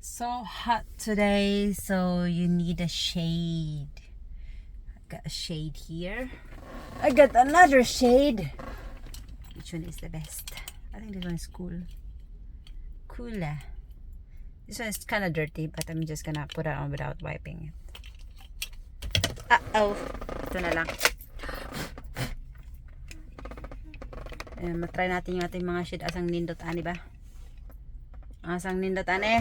So hot today, so you need a shade. I got a shade here. I got another shade. Which one is the best? I think this one is cool. Cooler. This one is kind of dirty, but I'm just gonna put it on without wiping it. Uh-oh. Ito na lang. Matry natin yung ating mga shade. Asang nindot ani ba? Asang nindot ani?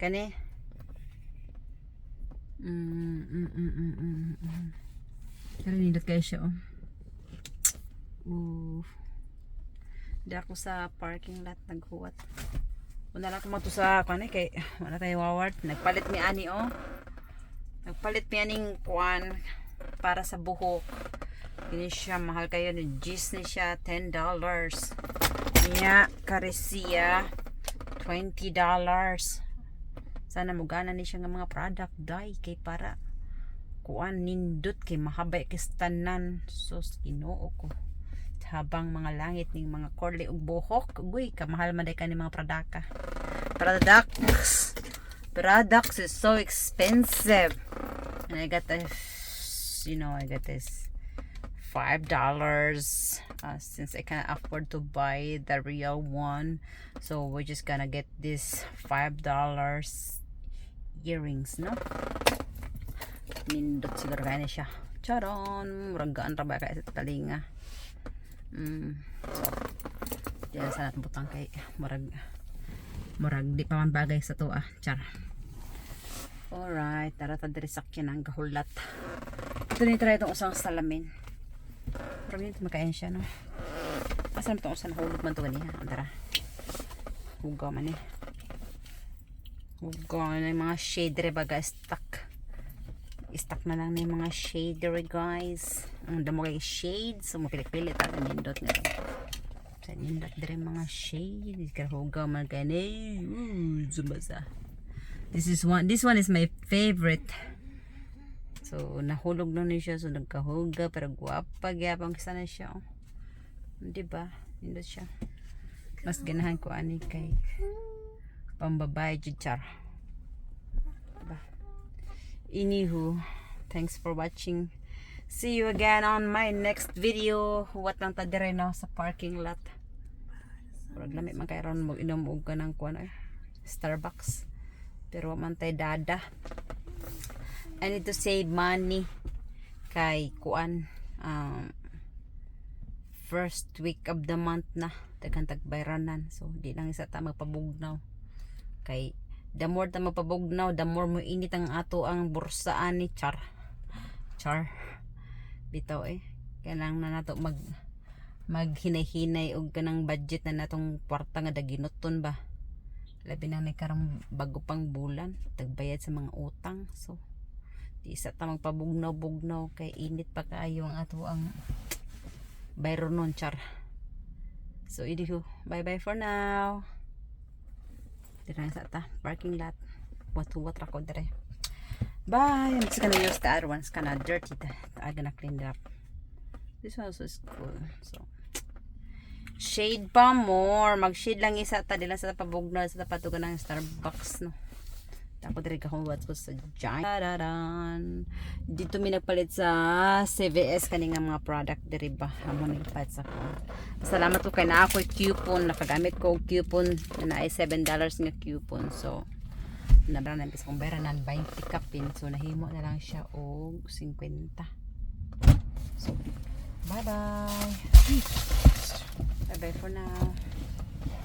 Kani? Pero nindot kayo siya, oh. Hindi ako sa parking lot naghuwat. Una lang ko sa kani kay wala tayo waward. Nagpalit mi ani, oh. Nagpalit mi aning kuan para sa buhok. Ini siya mahal kayo ni Gis ni siya $10. Niya karesiya $20. Sana mugana ni siya nga mga product dye kay para kuan nindot kay mahabay kay tanan. Sus Ginoo ko. Habang mga langit ning mga curly ug buhok, uy kamahal man day ka ni mga products is so expensive. And I got this, I got this $5 since I can't afford to buy the real one, so we're just gonna get this $5 earrings, no? Nindot siguro kaya siya. Charon, muragaan ra ba kaya sa talinga. So diyan sana butang kay murag di pa man bagay sa tuwa. Char. Alright, tara ta diri sakyan ang gahulat. Ito ni try itong usang salamin. Pero yun makain siya, no? Asan itong usang hulog man ito niya? Tara. Hugaw man eh. Hugaw na yung mga shade baga stuck. Stuck na lang na yung mga shade guys. Ang damo kay shade. So mapilit-pilit at nindot na ito. Sa nindot dere mga shade. Hugaw man kayo na. Zumasa. This one is my favorite. So nahulog lang niya siya, so nagkahuga pero guwapa gyapang sana siya, oh. Diba? Nindot siya. Mas ganahan ko ani kay pambabae jud char. Diba? Anywho, thanks for watching. See you again on my next video. Huwat lang ta dire na sa parking lot. Murag lamig man kay ron mo inom og kanang kuan Starbucks. Pero man tay dada. I need to save money kay kuan first week of the month na daghang tagbayranan, so di lang isa ta magpabugnaw kay the more ta magpabugnaw the more mo init ang ato ang bursaan ni char bitaw kailangan na nato maghinay-hinay og kanang budget na natong kwarta nga daginuton ba, labi na ni karang bago pang bulan tagbayad sa mga utang, so di isa ta magpabugnaw-bugnaw kay init pa kaayo ang ato ang bayro nun char. So idiho, bye bye for now. Dira sa ta parking lot, what ra ko dire. Bye. I'm just gonna use the other ones, kinda dirty. I'm gonna clean it up. This one also is cool. So shade pa more, mag shade lang isa ta dila sa pabugnaw sa patugan ng Starbucks, no. Tapos dire kahuwat ko sa Giant. Dito mi nagpalit sa CVS kaning mga product diri ba amo nagpalit sa ko. Salamat ko kay na ako coupon, nakagamit ko og coupon na ay $7 nga coupon. So nabra na bis kong bayranan 20 kapin, so nahimo na lang siya og 50. So bye bye. Bye bye for now.